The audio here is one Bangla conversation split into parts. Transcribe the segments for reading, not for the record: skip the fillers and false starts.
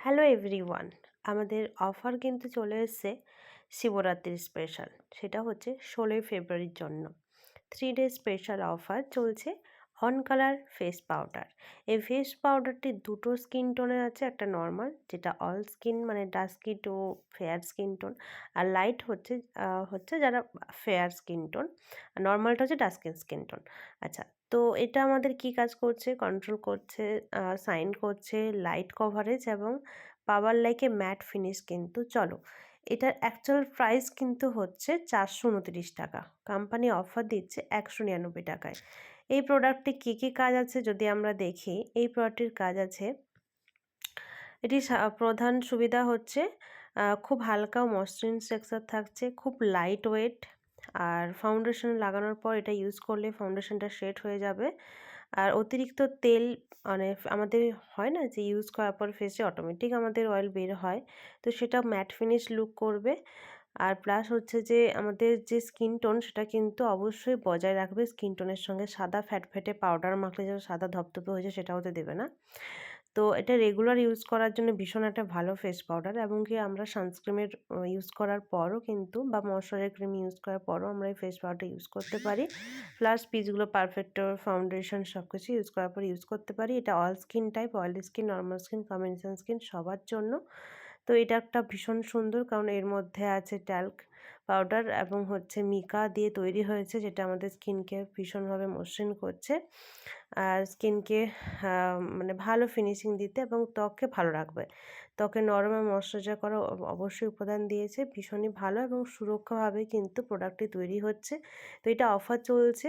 হ্যালো এভরিওয়ান, আমাদের অফার কিন্তু চলে এসেছে শিবরাত্রির স্পেশাল। সেটা হচ্ছে 16ই ফেব্রুয়ারির জন্য 3 ডে স্পেশাল অফার চলছে অন কালার ফেস পাউডার। এই ফেস পাউডারটি দুটো স্কিন টোনের আছে, একটা নর্মাল যেটা অল স্কিন মানে dusky to fair skin tone, আর লাইট হচ্ছে যারা ফেয়ার স্কিন টোন, আর নর্মালটা হচ্ছে ডাস্কি স্কিন টোন। আচ্ছা, তো এটা আমাদের কি কাজ করছে? কন্ট্রোল করছে, সাইন করছে লাইট কভারেজ এবং পাওয়ার লাইকে ম্যাট ফিনিশ। কিন্তু চলো, এটার অ্যাকচুয়াল প্রাইস কিন্তু হচ্ছে 429 টাকা। কোম্পানি অফার দিচ্ছে 199 টাকায়। এই প্রোডাক্টে কী কী কাজ আছে যদি আমরা দেখি, এই প্রোডাক্টটির কাজ আছে, এটি প্রধান সুবিধা হচ্ছে খুব হালকা ও মসৃণ টেক্সচার থাকছে, খুব লাইট ওয়েট, আর ফাউন্ডেশন লাগানোর পর এটা ইউজ করলে ফাউন্ডেশনটা শেড হয়ে যাবে। আর অতিরিক্ত তেল মানে আমাদের হয় না যে ইউজ করার পর ফেসে অটোমেটিক আমাদের অয়েল বের হয়, তো সেটা ম্যাট ফিনিশ লুক করবে। আর প্লাস হচ্ছে যে আমাদের যে স্কিন টোন সেটা কিন্তু অবশ্যই বজায় রাখবে। স্কিন টোনের সঙ্গে সাদা ফ্যাটে পাউডার মাখলে যেন সাদা ধপধপে হয়ে যায় সেটা হতে দেবে না। তো এটা রেগুলার ইউজ করার জন্য ভীষণ একটা ভালো ফেস পাউডার, এবং কি আমরা সানস্ক্রিমের ইউজ করার পরও কিন্তু বা ময়শ্চারাইজার ক্রিম ইউজ করার পরও আমরা এই ফেস পাউডারটা ইউজ করতে পারি। প্লাস পিচগুলো পারফেক্টর ফাউন্ডেশন সব কিছু ইউজ করার পর ইউজ করতে পারি। এটা all skin type, oily skin, normal skin, combination skin সবার জন্য। তো এটা একটা ভীষণ সুন্দর, কারণ এর মধ্যে আছে ট্যাল্ক পাউডার এবং হচ্ছে মিকা দিয়ে তৈরি হয়েছে, যেটা আমাদের স্কিনকে ভীষণভাবে মসৃণ করছে আর স্কিনকে মানে ভালো ফিনিশিং দিতে এবং ত্বককে ভালো রাখবে। ত্বকে নরম এবং ময়শ্চারাইজার করা অবশ্যই উপাদান দিয়েছে, ভীষণই ভালো এবং সুরক্ষাভাবে কিন্তু প্রোডাক্টটি তৈরি হচ্ছে। তো এটা অফার চলছে।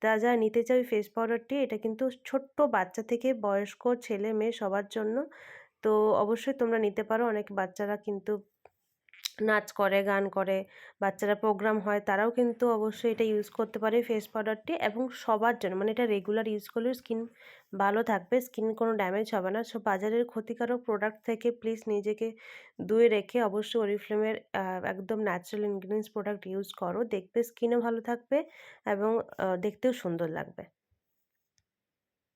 যারা নিতে চাও এই ফেস পাউডারটি, এটা কিন্তু ছোট্ট বাচ্চা থেকে বয়স্ক ছেলে মেয়ে সবার জন্য। তো অবশ্যই তোমরা নিতে পারো। অনেক বাচ্চারা কিন্তু নাচ করে, গান করে, বাচ্চারা প্রোগ্রাম হয়, তারাও কিন্তু অবশ্যই এটা ইউজ করতে পারে ফেস পাউডারটি, এবং সবার জন্য মানে এটা রেগুলার ইউজ করলেও স্কিন ভালো থাকবে, স্কিন কোনো ড্যামেজ হবে না। সো বাজারের ক্ষতিকারক প্রোডাক্ট থেকে প্লিজ নিজেকে দূরে রেখে অবশ্যই অরিফ্লেমের একদম ন্যাচারাল ইনগ্রিডিয়েন্টস প্রোডাক্ট ইউজ করো, দেখবে স্কিনও ভালো থাকবে এবং দেখতেও সুন্দর লাগবে।